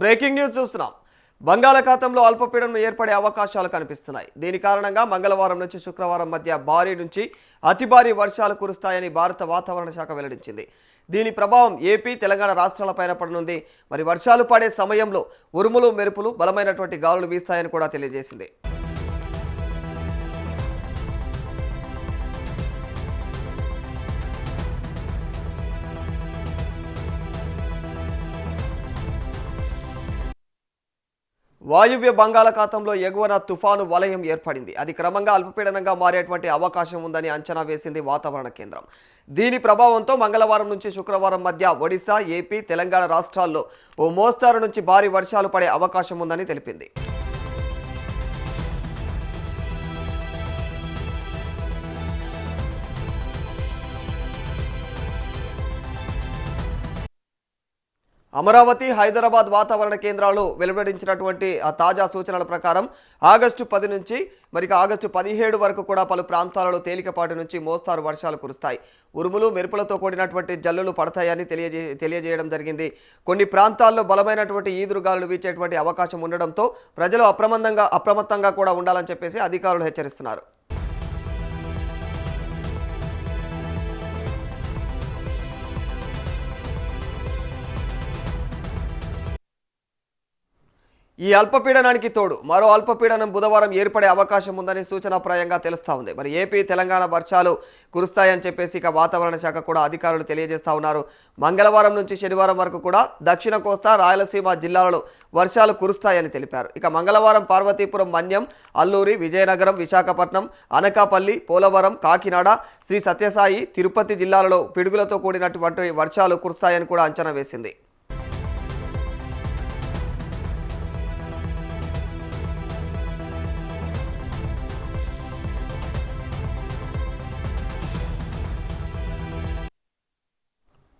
Breaking news చూస్తున్నాం. బంగాళాఖాతంలో అల్పపీడనం ఏర్పడే అవకాశాలు కనిపిస్తున్నాయి. దీని కారణంగా మంగళవారం నుంచి శుక్రవారం మధ్య భారీ నుంచి అతి భారీ వర్షాలు కురుస్తాయని భారత వాతావరణ శాఖ వెల్లడించింది. దీని ప్రభావం ఏపీ, తెలంగాణ రాష్ట్రాలపైన పడనుంది. మరి వర్షాలు పడే సమయంలో ఉరుములు, మెరుపులు, బలమైనటువంటి గాలులు వీస్తాయని కూడా తెలియజేసింది. వాయువ్య బంగాళాఖాతంలో ఎగువన తుఫాను వలయం ఏర్పడింది. అది క్రమంగా అల్పపీడనంగా మారేటువంటి అవకాశం ఉందని అంచనా వేసింది వాతావరణ కేంద్రం. దీని ప్రభావంతో మంగళవారం నుంచి శుక్రవారం మధ్య ఒడిశా, ఏపీ, తెలంగాణ రాష్ట్రాల్లో ఓ మోస్తారు నుంచి భారీ వర్షాలు పడే అవకాశం ఉందని తెలిపింది. అమరావతి, హైదరాబాద్ వాతావరణ కేంద్రాలు వెలువడించినటువంటి తాజా సూచనల ప్రకారం ఆగస్టు 10 నుంచి ఆగస్టు 17 వరకు కూడా పలు ప్రాంతాలలో తేలికపాటి నుంచి మోస్తారు వర్షాలు కురుస్తాయి. ఉరుములు, మెరుపులతో కూడినటువంటి జల్లులు పడతాయని తెలియజేయడం జరిగింది. కొన్ని ప్రాంతాల్లో బలమైనటువంటి ఈదురుగాలులు వీచేటువంటి అవకాశం ఉండడంతో ప్రజలు అప్రమత్తంగా కూడా ఉండాలని చెప్పేసి అధికారులు హెచ్చరిస్తున్నారు. ఈ అల్పపీడనానికి తోడు మరో అల్పపీడనం బుధవారం ఏర్పడే అవకాశం ఉందని సూచనాప్రాయంగా తెలుస్తా ఉంది. మరి ఏపీ, తెలంగాణ వర్షాలు కురుస్తాయని చెప్పేసి ఇక వాతావరణ శాఖ కూడా అధికారులు తెలియజేస్తా ఉన్నారు. మంగళవారం నుంచి శనివారం వరకు కూడా దక్షిణ కోస్తా, రాయలసీమ జిల్లాలలో వర్షాలు కురుస్తాయని తెలిపారు. ఇక మంగళవారం పార్వతీపురం, మన్యం, అల్లూరి, విజయనగరం, విశాఖపట్నం, అనకాపల్లి, పోలవరం, కాకినాడ, శ్రీ సత్యసాయి, తిరుపతి జిల్లాలలో పిడుగులతో కూడినటువంటి వర్షాలు కురుస్తాయని కూడా అంచనా వేసింది.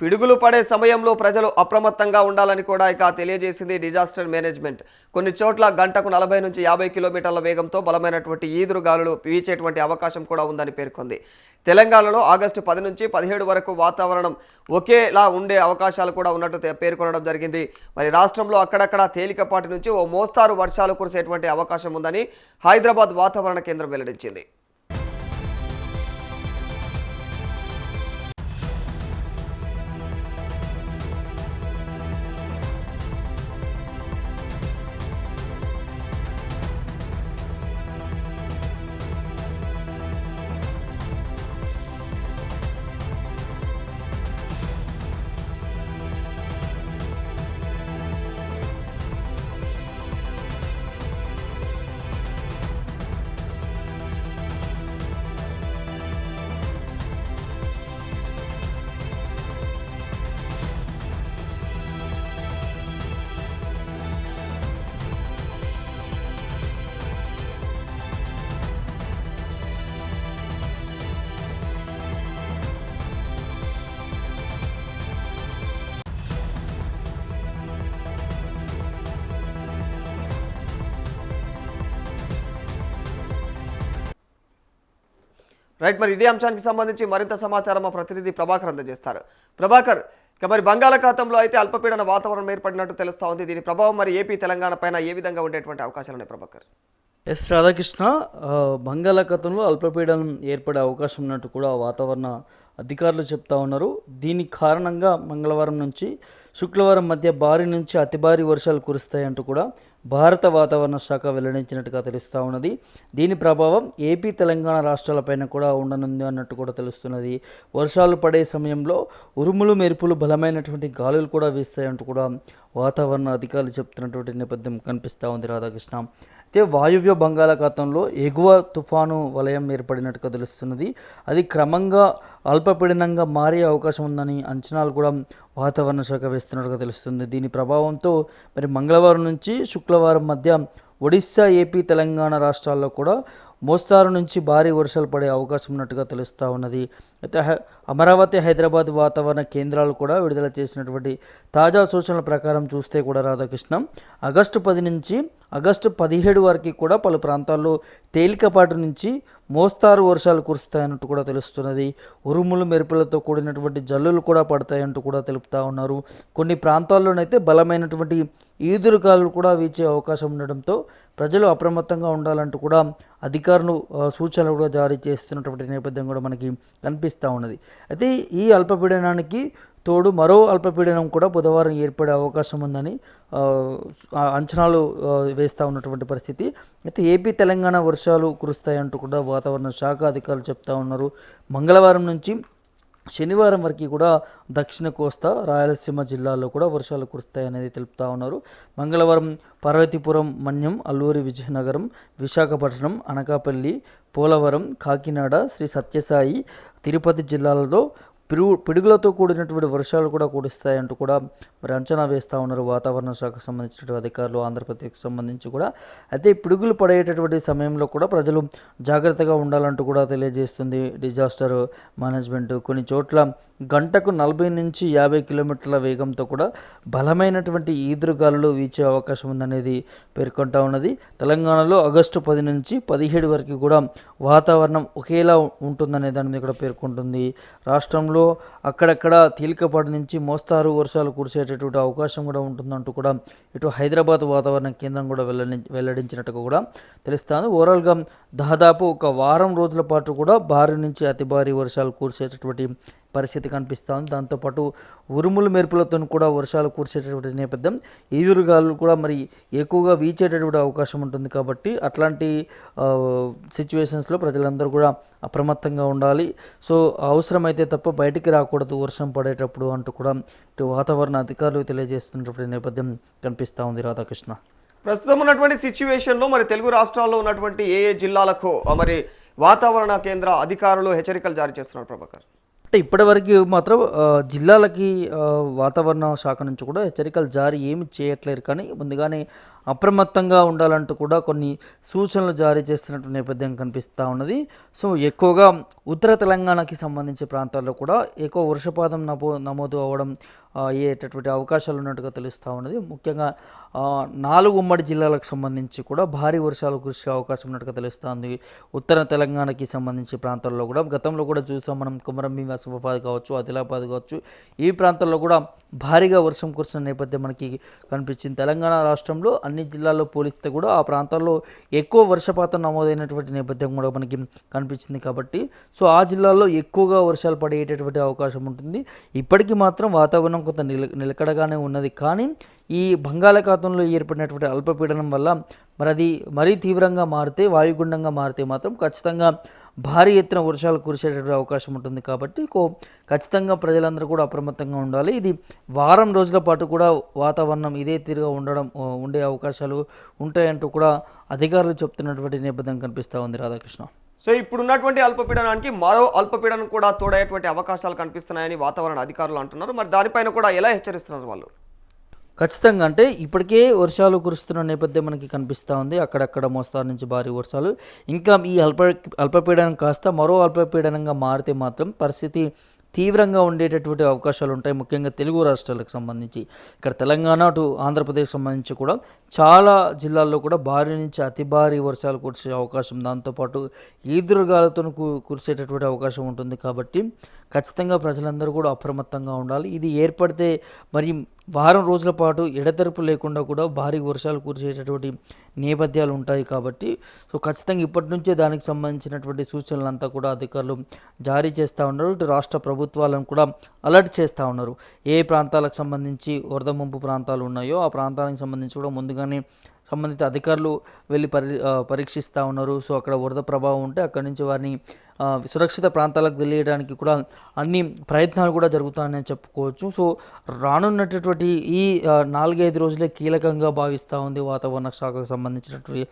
పిడుగులు పడే సమయంలో ప్రజలు అప్రమత్తంగా ఉండాలని కూడా ఇక తెలియజేసింది డిజాస్టర్ మేనేజ్మెంట్. కొన్ని చోట్ల గంటకు 40 నుంచి 50 కిలోమీటర్ల వేగంతో బలమైనటువంటి ఈదురుగాలులు వీచేటువంటి అవకాశం కూడా ఉందని పేర్కొంది. తెలంగాణలో ఆగస్టు 10 నుంచి 17 వరకు వాతావరణం ఒకేలా ఉండే అవకాశాలు కూడా ఉన్నట్టు పేర్కొనడం జరిగింది. మరి రాష్ట్రంలో అక్కడక్కడ తేలికపాటి నుంచి ఓ మోస్తారు వర్షాలు కురిసేటువంటి అవకాశం ఉందని హైదరాబాద్ వాతావరణ కేంద్రం వెల్లడించింది. రైట్, మరి ఇదే అంశానికి సంబంధించి మరింత సమాచారం మా ప్రతినిధి ప్రభాకర్ అందజేస్తారు. ప్రభాకర్, ఇక మరి బంగాళాఖాతంలో అయితే అల్పపీడన వాతావరణం ఏర్పడినట్టు తెలుస్తూ ఉంది. దీని ప్రభావం మరి ఏపీ, తెలంగాణ పైన ఏ విధంగా ఉండేటువంటి అవకాశాలు ఉన్నాయి ప్రభాకర్? రాధాకృష్ణ, బంగాళాఖాతంలో అల్పపీడనం ఏర్పడే అవకాశం ఉన్నట్టు కూడా వాతావరణ అధికారులు చెప్తా ఉన్నారు. దీని కారణంగా మంగళవారం నుంచి శుక్రవారం మధ్య భారీ నుంచి అతి భారీ వర్షాలు కురుస్తాయంటూ కూడా భారత వాతావరణ శాఖ వెల్లడించినట్టుగా తెలుస్తూ ఉన్నది. దీని ప్రభావం ఏపీ, తెలంగాణ రాష్ట్రాలపైన కూడా ఉండనుంది అన్నట్టు కూడా తెలుస్తున్నది. వర్షాలు పడే సమయంలో ఉరుములు, మెరుపులు, బలమైనటువంటి గాలులు కూడా వీస్తాయంటూ కూడా వాతావరణ అధికారులు చెప్తున్నటువంటి నేపథ్యం కనిపిస్తూ ఉంది రాధాకృష్ణ. అయితే వాయువ్య బంగాళాఖాతంలో ఎగువ తుఫాను వలయం ఏర్పడినట్టుగా తెలుస్తున్నది. అది క్రమంగా అల్పపీడనంగా మారే అవకాశం ఉందని అంచనాలు కూడా వాతావరణ శాఖ వేస్తున్నట్టుగా తెలుస్తుంది. దీని ప్రభావంతో మరి మంగళవారం నుంచి శుక్రవారం మధ్య ఒడిశా, ఏపీ, తెలంగాణ రాష్ట్రాల్లో కూడా మోస్తారు నుంచి భారీ వర్షాలు పడే అవకాశం ఉన్నట్టుగా తెలుస్తూ ఉన్నది. అయితే అమరావతి, హైదరాబాద్ వాతావరణ కేంద్రాలు కూడా విడుదల చేసినటువంటి తాజా సూచనల ప్రకారం చూస్తే కూడా రాధాకృష్ణ, ఆగస్టు 10 నుంచి ఆగస్టు 17 వరకు కూడా పలు ప్రాంతాల్లో తేలికపాటి నుంచి మోస్తారు వర్షాలు కురుస్తాయన్నట్టు కూడా తెలుస్తున్నది. ఉరుములు మెరుపులతో కూడినటువంటి జల్లులు కూడా పడతాయంటూ కూడా తెలుపుతా ఉన్నారు. కొన్ని ప్రాంతాల్లోనైతే బలమైనటువంటి ఈదురుగాలులు కూడా వీచే అవకాశం ఉండడంతో ప్రజలు అప్రమత్తంగా ఉండాలంటూ కూడా అధికారులు సూచనలు కూడా జారీ చేస్తున్నటువంటి నేపథ్యం కూడా మనకి కనిపిస్తూ ఉన్నది. అయితే ఈ అల్పపీడనానికి తోడు మరో అల్పపీడనం కూడా బుధవారం ఏర్పడే అవకాశం ఉందని అంచనాలు వేస్తూ ఉన్నటువంటి పరిస్థితి. అయితే ఏపీ తెలంగాణ వర్షాలు కురుస్తాయంటూ కూడా వాతావరణ శాఖ అధికారులు చెప్తా ఉన్నారు. మంగళవారం నుంచి శనివారం వరకు కూడా దక్షిణ కోస్తా రాయలసీమ జిల్లాల్లో కూడా వర్షాలు కురుస్తాయనేది తెలుపుతా ఉన్నారు. మంగళవారం పార్వతీపురం, మన్యం, అల్లూరి విజయనగరం, విశాఖపట్నం, అనకాపల్లి, పోలవరం, కాకినాడ, శ్రీ సత్యసాయి, తిరుపతి జిల్లాలలో పిడుగులతో కూడినటువంటి వర్షాలు కూడా కురుస్తాయంటూ కూడా మరి అంచనా వేస్తూ ఉన్నారు వాతావరణ శాఖకు సంబంధించినటువంటి అధికారులు, ఆంధ్రప్రదేశ్కి సంబంధించి కూడా. అయితే పిడుగులు పడేటటువంటి సమయంలో కూడా ప్రజలు జాగ్రత్తగా ఉండాలంటూ కూడా తెలియజేస్తుంది డిజాస్టర్ మేనేజ్మెంట్. కొన్ని చోట్ల గంటకు 40 నుంచి 50 కిలోమీటర్ల వేగంతో కూడా బలమైనటువంటి ఈదురుగాలులు వీచే అవకాశం ఉందనేది పేర్కొంటా ఉన్నది. తెలంగాణలో ఆగస్టు 10 నుంచి 17 వరకు కూడా వాతావరణం ఒకేలా ఉంటుందనే దాని మీద కూడా పేర్కొంటుంది. రాష్ట్రంలో అక్కడక్కడ తేలికపాటి నుంచి మోస్తారు వర్షాలు కురిసేటటువంటి అవకాశం కూడా ఉంటుందంటూ కూడా ఇటు హైదరాబాద్ వాతావరణ కేంద్రం కూడా వెల్లడించినట్టుగా కూడా తెలుస్తుంది. ఓవరాల్గా దాదాపు ఒక వారం రోజుల పాటు కూడా భారీ నుంచి అతి భారీ వర్షాలు కురిసేటటువంటి పరిస్థితి కనిపిస్తుంది. దాంతోపాటు ఉరుములు మెరుపులతో కూడా వర్షాలు కురిసేటటువంటి నేపథ్యం, ఈదురుగాలు కూడా మరి ఎక్కువగా వీచేటటువంటి అవకాశం ఉంటుంది. కాబట్టి అట్లాంటి సిచ్యువేషన్స్లో ప్రజలందరూ కూడా అప్రమత్తంగా ఉండాలి. సో అవసరమైతే తప్ప బయటికి రాకూడదు వర్షం పడేటప్పుడు అంటూ కూడా ఇటు వాతావరణ అధికారులు తెలియజేస్తున్నటువంటి నేపథ్యం కనిపిస్తూ ఉంది. రాధాకృష్ణ, ప్రస్తుతం ఉన్నటువంటి సిచ్యువేషన్లో మరి తెలుగు రాష్ట్రాల్లో ఉన్నటువంటి ఏ జిల్లాలకు మరి వాతావరణ కేంద్ర అధికారులు హెచ్చరికలు జారీ చేస్తున్నారు ప్రభాకర్? అంటే ఇప్పటివరకు మాత్రం జిల్లాలకి వాతావరణ శాఖ నుంచి కూడా హెచ్చరికలు జారీ ఏమి చేయట్లేరు, కానీ ముందుగానే అప్రమత్తంగా ఉండాలంటూ కూడా కొన్ని సూచనలు జారీ చేస్తున్నట్టు నేపథ్యం కనిపిస్తూ ఉన్నది. సో ఎక్కువగా ఉత్తర తెలంగాణకి సంబంధించిన ప్రాంతాల్లో కూడా ఎక్కువ వర్షపాతం నమోదు అవ్వడం అయ్యేటటువంటి అవకాశాలు ఉన్నట్టుగా తెలుస్తూ ఉన్నది. ముఖ్యంగా 4 ఉమ్మడి జిల్లాలకు సంబంధించి కూడా భారీ వర్షాలు కురిసే అవకాశం ఉన్నట్టుగా తెలుస్తుంది. ఉత్తర తెలంగాణకి సంబంధించి ప్రాంతాల్లో కూడా గతంలో కూడా చూసాం మనం, కొమరంభీం, ఆసిఫాబాద్ కావచ్చు, ఆదిలాబాద్ కావచ్చు, ఈ ప్రాంతాల్లో కూడా భారీగా వర్షం కురిసిన నేపథ్యం మనకి కనిపించింది. తెలంగాణ రాష్ట్రంలో అన్ని జిల్లాల్లో పోలిస్తే కూడా ఆ ప్రాంతాల్లో ఎక్కువ వర్షపాతం నమోదైనటువంటి నేపథ్యం కూడా మనకి కనిపించింది. కాబట్టి సో ఆ జిల్లాల్లో ఎక్కువగా వర్షాలు పడేటటువంటి అవకాశం ఉంటుంది. ఇప్పటికీ మాత్రం వాతావరణం కొంత నిలకడగానే ఉన్నది, కానీ ఈ బంగాళాఖాతంలో ఏర్పడినటువంటి అల్పపీడనం వల్ల మరి అది మరీ తీవ్రంగా మారితే, వాయుగుండంగా మారితే మాత్రం ఖచ్చితంగా భారీ ఎత్తున వర్షాలు కురిసేటటువంటి అవకాశం ఉంటుంది. కాబట్టి ఖచ్చితంగా ప్రజలందరూ కూడా అప్రమత్తంగా ఉండాలి. ఇది వారం రోజుల పాటు కూడా వాతావరణం ఇదే తీరుగా ఉండే అవకాశాలు ఉంటాయంటూ కూడా అధికారులు చెప్తున్నటువంటి నేపథ్యం కనిపిస్తూ ఉంది. రాధాకృష్ణ, సో ఇప్పుడున్నటువంటి అల్పపీడనానికి మరో అల్పపీడనం కూడా తోడయ్యేటువంటి అవకాశాలు కనిపిస్తున్నాయని వాతావరణ అధికారులు అంటున్నారు. మరి దానిపైన కూడా ఎలా హెచ్చరిస్తున్నారు వాళ్ళు? ఖచ్చితంగా అంటే ఇప్పటికే వర్షాలు కురుస్తున్న నేపథ్యం మనకి కనిపిస్తూ ఉంది. అక్కడక్కడ మోస్తారు నుంచి భారీ వర్షాలు. ఇంకా ఈ అల్పపీడనం కాస్త మరో అల్పపీడనంగా మారితే మాత్రం పరిస్థితి తీవ్రంగా ఉండేటటువంటి అవకాశాలు ఉంటాయి. ముఖ్యంగా తెలుగు రాష్ట్రాలకు సంబంధించి, ఇక్కడ తెలంగాణ అటు ఆంధ్రప్రదేశ్ సంబంధించి కూడా చాలా జిల్లాల్లో కూడా భారీ నుంచి అతి భారీ వర్షాలు కురిసే అవకాశం, దాంతోపాటు ఈదురుగాలతో కురిసేటటువంటి అవకాశం ఉంటుంది. కాబట్టి ఖచ్చితంగా ప్రజలందరూ కూడా అప్రమత్తంగా ఉండాలి. ఇది ఏర్పడితే మరి వారం రోజుల పాటు ఎడతెరపు లేకుండా కూడా భారీ వర్షాలు కురిసేటటువంటి నేపథ్యాలు ఉంటాయి. కాబట్టి సో ఖచ్చితంగా ఇప్పటి నుంచే దానికి సంబంధించినటువంటి సూచనలంతా కూడా అధికారులు జారీ చేస్తూ ఉన్నారు. ఇటు రాష్ట్ర ప్రభుత్వాలను కూడా అలర్ట్ చేస్తూ ఉన్నారు. ఏ ప్రాంతాలకు సంబంధించి వరద ముంపు ప్రాంతాలు ఉన్నాయో ఆ ప్రాంతాలకు సంబంధించి కూడా ముందుగానే సంబంధిత అధికారులు వెళ్ళి పరీక్షిస్తూ ఉన్నారు. సో అక్కడ వరద ప్రభావం ఉంటే అక్కడి నుంచి వారిని సురక్షిత ప్రాంతాలకు వెళ్ళేయడానికి కూడా అన్ని ప్రయత్నాలు కూడా జరుగుతాయని చెప్పుకోవచ్చు. సో రానున్నటువంటి ఈ 4-5 రోజులే కీలకంగా భావిస్తూ ఉంది వాతావరణ శాఖకు సంబంధించినటువంటి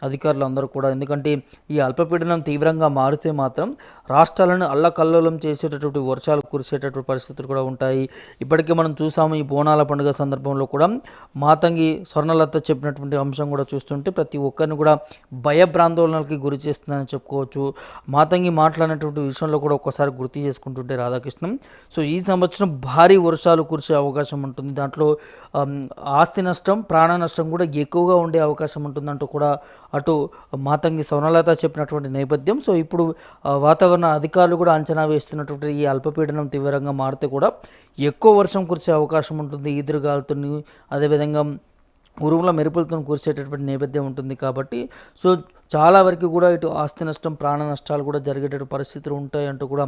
అధికారులు అందరూ కూడా. ఎందుకంటే ఈ అల్పపీడనం తీవ్రంగా మారితే మాత్రం రాష్ట్రాలను అల్లకల్లోలం చేసేటటువంటి వర్షాలు కురిసేటటువంటి పరిస్థితులు కూడా ఉంటాయి. ఇప్పటికే మనం చూసాము ఈ బోనాల పండుగ సందర్భంలో కూడా మాతంగి స్వర్ణలత చెప్పినటువంటి అంశం కూడా చూస్తుంటే ప్రతి ఒక్కరిని కూడా భయభ్రాందోళనలకి గురి చేస్తుందని చెప్పుకోవచ్చు. మాతంగి మాట్లాడినటువంటి విషయంలో కూడా ఒక్కసారి గుర్తు చేసుకుంటుంటే రాధాకృష్ణన్, సో ఈ సంవత్సరం భారీ వర్షాలు కురిసే అవకాశం ఉంటుంది. దాంట్లో ఆస్తి నష్టం, ప్రాణ నష్టం కూడా ఎక్కువగా ఉండే అవకాశం ఉంటుందంటూ కూడా అటు మాతంగి సౌనలత చెప్పినటువంటి నేపథ్యం. సో ఇప్పుడు వాతావరణ అధికారులు కూడా అంచనా వేస్తున్నటువంటి ఈ అల్పపీడనం తీవ్రంగా మారితే కూడా ఎక్కువ వర్షం కురిసే అవకాశం ఉంటుంది. ఈదురుగాలుతో అదేవిధంగా ఉరుముల మెరుపులతో కురిసేటటువంటి నేపథ్యం ఉంటుంది. కాబట్టి సో చాలా వరకు కూడా ఇటు ఆస్తి నష్టం, ప్రాణ నష్టాలు కూడా జరిగేటటువంటి పరిస్థితులు ఉంటాయంటూ కూడా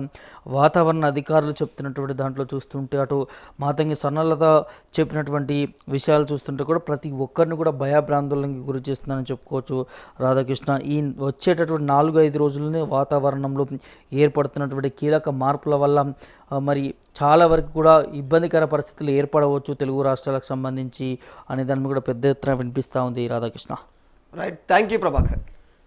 వాతావరణ అధికారులు చెప్తున్నటువంటి దాంట్లో చూస్తుంటే, అటు మాతంగి స్వర్ణలత చెప్పినటువంటి విషయాలు చూస్తుంటే కూడా ప్రతి ఒక్కరిని కూడా భయభ్రాంతులకి గురి చేస్తుందని చెప్పుకోవచ్చు రాధాకృష్ణ. ఈ వచ్చేటటువంటి 4-5 రోజుల్లోనే వాతావరణంలో ఏర్పడుతున్నటువంటి కీలక మార్పుల వల్ల మరి చాలా వరకు కూడా ఇబ్బందికర పరిస్థితులు ఏర్పడవచ్చు తెలుగు రాష్ట్రాలకు సంబంధించి అనే దాన్ని కూడా పెద్ద ఎత్తున వినిపిస్తూ ఉంది Radhakrishna. Right, thank you Prabhakar.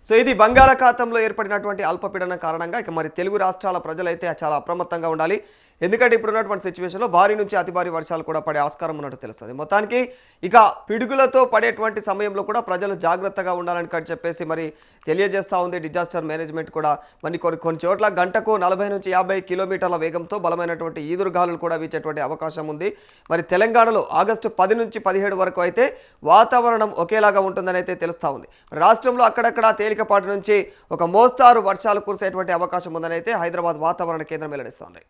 So ఇది బంగాళాఖాతంలో ఏర్పడినటువంటి అల్పపీడనం కారణంగా ఇక మరి తెలుగు రాష్ట్రాల ప్రజలైతే చాలా అప్రమత్తంగా ఉండాలి. ఎందుకంటే ఇప్పుడున్నటువంటి సిచ్యువేషన్లో భారీ నుంచి అతి భారీ వర్షాలు కూడా పడే ఆస్కారం ఉన్నట్టు తెలుస్తుంది. మొత్తానికి ఇక పిడుగులతో పడేటువంటి సమయంలో కూడా ప్రజలు జాగ్రత్తగా ఉండాలని చెప్పేసి మరి తెలియజేస్తూ ఉంది డిజాస్టర్ మేనేజ్మెంట్ కూడా. మరి కొన్ని చోట్ల గంటకు 40 నుంచి 50 కిలోమీటర్ల వేగంతో బలమైనటువంటి ఈదురుగాలులు కూడా వీచేటువంటి అవకాశం ఉంది. మరి తెలంగాణలో ఆగస్టు 10 నుంచి 17 వరకు అయితే వాతావరణం ఒకేలాగా ఉంటుందని అయితే తెలుస్తూ ఉంది. రాష్ట్రంలో అక్కడక్కడ తేలికపాటి నుంచి ఒక మోస్తారు వర్షాలు కురిసేటువంటి అవకాశం ఉందని అయితే హైదరాబాద్ వాతావరణ కేంద్రం వెల్లడిస్తోంది.